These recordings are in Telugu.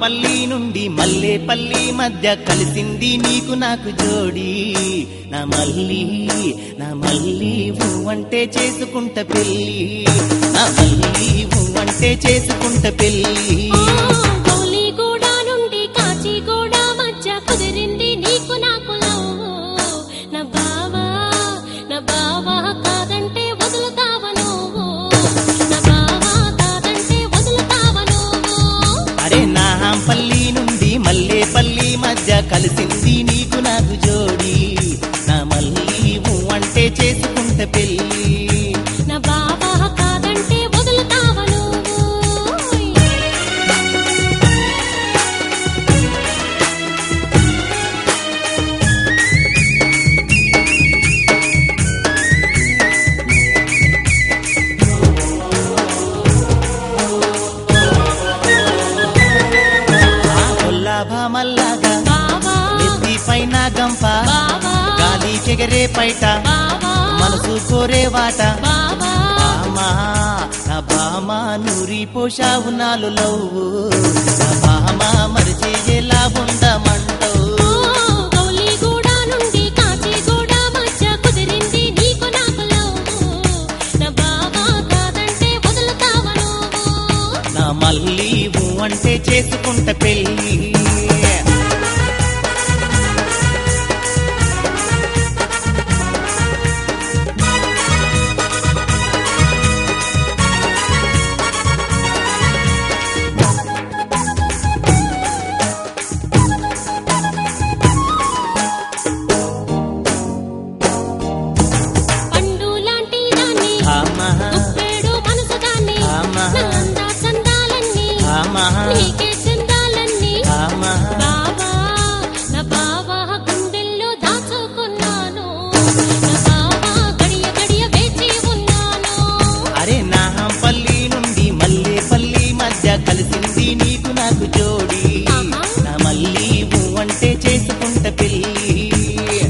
పల్లి నుండి మల్లేపల్లి మధ్య కలిసింది నీకు నాకు జోడి నా మల్లి అంటే చేసుకుంట పెళ్ళి నా మల్లి అంటే చేసుకుంట పెళ్ళి గౌలిగూడ నుండి కాచిగూడ మధ్య కుదిరింది నీకు నాకు నా బావా కాదంటే వదులుతావా నువ్వు నా బావా కాదంటే వదులుతావా నువ్వు అరే నా పల్లి నుండి మల్లేపల్లి మధ్య కలిసింది నీకు నాకు జోడి నా మల్లి అంటే చేసుకుంట పెళ్ళి నా బావా కాదంటే వదులుతావా నువ్వు మల్లాగా బావా నెత్తి పైన గంప బావా గాలి చెగరే పైట బావా మనసు కోరే వాట బావా నా బామా నూరి పోషావు నాలు లవ్వు నా బామా మరిచి ఎలా ఉండమంటవు గౌలిగూడ నుండి కాచిగూడ మధ్య కుదిరింది నీకు నాకు నా బావా కాదంటే వదులుతావా నువ్వు నా మల్లి అంటే చేసుకుంట పెళ్ళి పండు లాంటి దాన్ని గుప్పెడు మనసు దాన్ని నా అందా చందాలన్నీ నీకే చందాలన్నీ బావా నా బావా గుండెల్లో దాచుకున్నాను నా బావా గడియ గడియ వేచి ఉన్నాను అరే నా పల్లి నుండి మల్లేపల్లి మధ్య కలిసింది నీకు నాకు జోడి నా మల్లి అంటే చేసుకుంట పెళ్ళి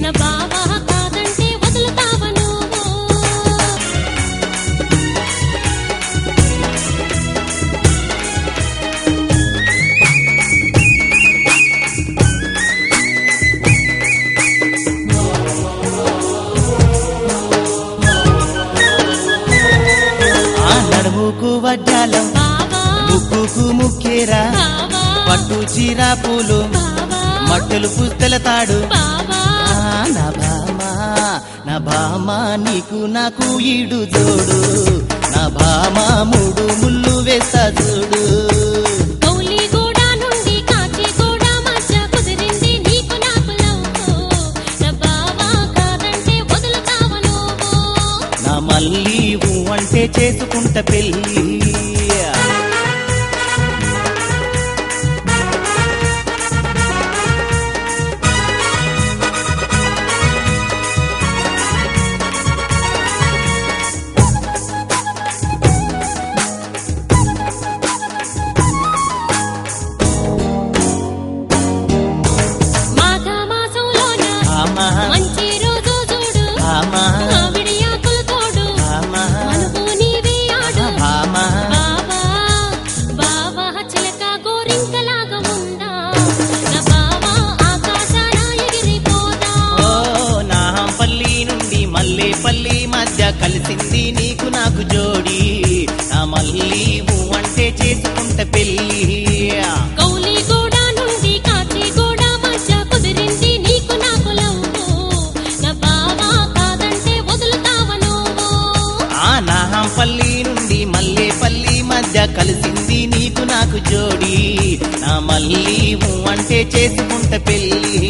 నా బావా కాదంటే వదులుతావా నువ్వు ఆ నడుముకు వడ్డాలం బావా ముక్కుకు ముక్కేరా బావా పట్టు చీర పూలు బావా మట్టలు పుస్తల తాడు బావా నా బామా నీకు నాకు ఈడు జోడు నా బామా మూడు ముళ్ళు వేస్తా చూడు గౌలిగూడ నుండి కాచిగూడ మధ్య కుదిరింది నీకు నాకు నా బావా కాదంటే వదులుతావా నువ్వు నా మల్లి అంటే చేసుకుంట పెళ్ళి మాఘ మాసంలోన మంచి రోజు చూడు మామిడి ఆకులు తోడు మనకు నీవే ఆడు బావా చిలక గోరింకలాగా ఉందా నా బావా ఆకాశాన ఎగిరిపోదా ఓ నా పల్లి నుండి మల్లేపల్లి మధ్య కలిసింది నీకు నాకు జోడి నా మల్లి అంటే చేసుకుంట పెళ్ళి గౌలిగూడ నుండి కాచిగూడ మధ్య కుదిరింది నీకు నాకు నా బావా కాదంటే వదులుతావా నువ్వు నా పల్లి నుండి మల్లేపల్లి మధ్య కలిసింది నీకు నాకు జోడి నా మల్లి అంటే చేసుకుంట పెళ్ళి